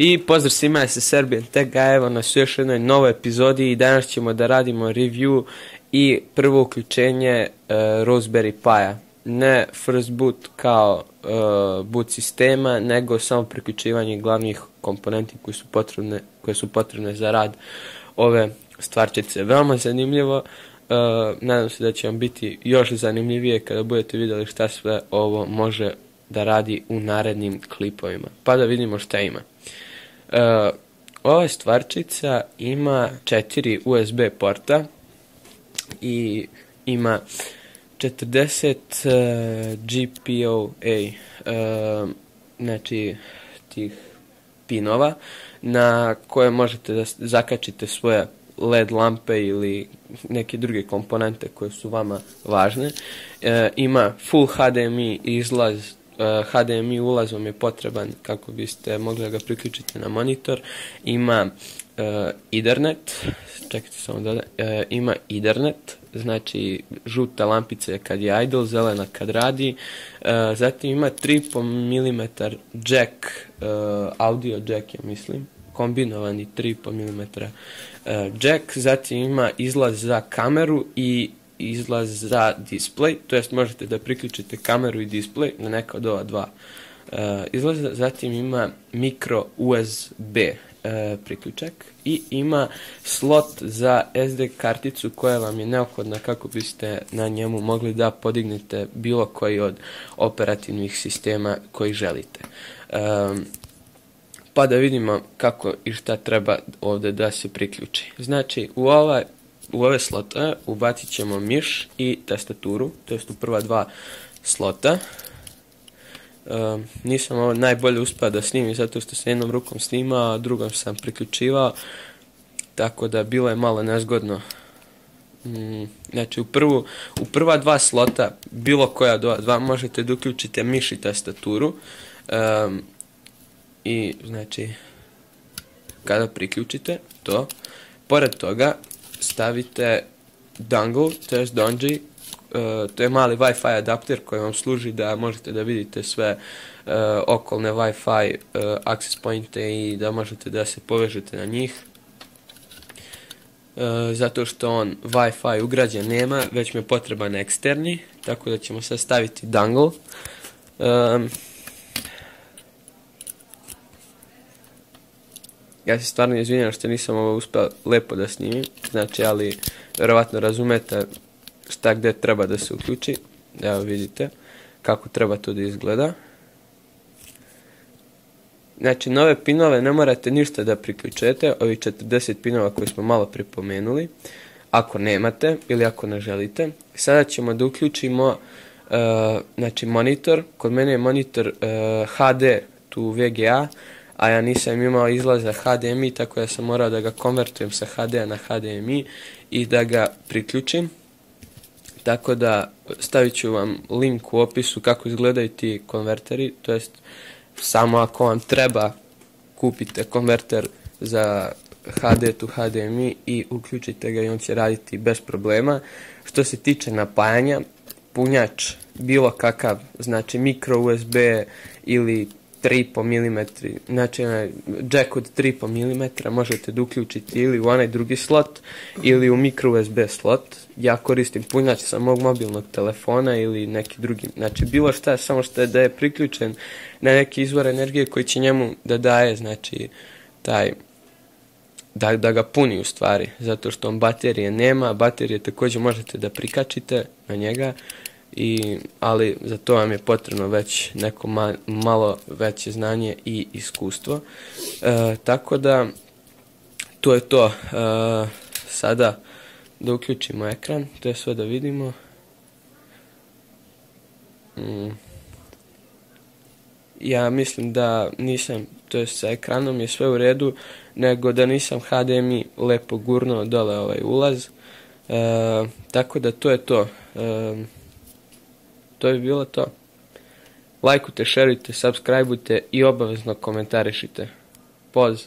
I pozdrav svima, ja sam Serbian Tech Guy, evo nas u još jednoj novoj epizodi i danas ćemo da radimo review i prvo uključenje Raspberry Pi-a. Ne first boot kao boot sistema, nego samo priključivanje glavnih komponenti koje su potrebne za rad ove stvarčice. Veoma zanimljivo, nadam se da će vam biti još zanimljivije kada budete vidjeli šta sve ovo može da radi u narednim klipovima. Pa da vidimo šta ima. Ova stvarčica ima 4 USB porta i ima 40 GPOA, znači tih pinova na koje možete da zakačite svoje LED lampe ili neke druge komponente koje su vama važne. Ima full HDMI izlaz. HDMI ulaz vam je potreban kako biste mogli da ga priključite na monitor. Ima Ethernet, čekajte samo da ima Ethernet, znači žuta lampica je kad je idle, zelena kad radi. Zatim ima 3,5 mm jack, audio jack, ja mislim, kombinovani 3,5 mm jack. Zatim ima izlaz za kameru i izlaz za display, to jest možete da priključite kameru i display na neka od ova dva izlaza. Zatim ima micro USB priključak i ima slot za SD karticu koja vam je neophodna kako biste na njemu mogli da podignete bilo koji od operativnih sistema koji želite. Pa da vidimo kako i šta treba ovdje da se priključi. Znači u ove slote ubacit ćemo miš i tastaturu, to jest u prva dva slota. Nisam ovo najbolje uspio da snimim zato što sam jednom rukom snimao, a drugom sam priključivao, tako da bilo je malo nezgodno. Znači u prva dva slota, bilo koja dva, možete da uključite miš i tastaturu. I znači kada priključite to, pored toga stavite dongle, to jest donji, to je mali Wi-Fi adapter koji vam služi da možete da vidite sve okolne Wi-Fi access pointe i da možete da se povežete na njih. Zato što on Wi-Fi ugrađen nema, već mi je potreban eksterni, tako da ćemo sad staviti dongle. Ja se stvarno izvinjam što nisam ovo uspio lepo da snimim, znači, ali vjerovatno razumete šta gdje treba da se uključi. Evo vidite kako treba to da izgleda. Znači, na ove pinove ne morate ništa da priključujete, ovi 40 pinova koji smo malo pripomenuli, ako nemate ili ako ne želite. Sada ćemo da uključimo znači monitor. Kod mene je monitor HD to VGA, a ja nisam imao izlaz za HDMI, tako da sam morao da ga konvertujem sa HD-a na HDMI i da ga priključim. Tako da stavit ću vam link u opisu kako izgledaju ti konverteri, to jest samo ako vam treba kupite konverter za HD to HDMI i uključite ga i on će raditi bez problema. Što se tiče napajanja, punjač bilo kakav, znači micro USB ili 3,5 mm, znači jack od 3,5 mm možete da uključite ili u onaj drugi slot ili u micro USB slot. Ja koristim punjač sa mog mobilnog telefona ili neki drugi, znači bilo šta, samo što je da je priključen na neki izvor energije koji će njemu da daje, znači taj da ga puni u stvari, zato što on baterije nema. Baterije također možete da prikačite na njega, ali za to vam je potrebno već neko malo veće znanje i iskustvo. Tako da to je to. Sada da uključimo ekran, to je sve da vidimo. Ja mislim da nisam, to je sa ekranom je sve u redu, nego da nisam HDMI lepo gurnuo dole ovaj ulaz. Tako da to je to. To bi bilo to. Lajkujte, šerujte, subscribeujte i obavezno komentarišite. Poz!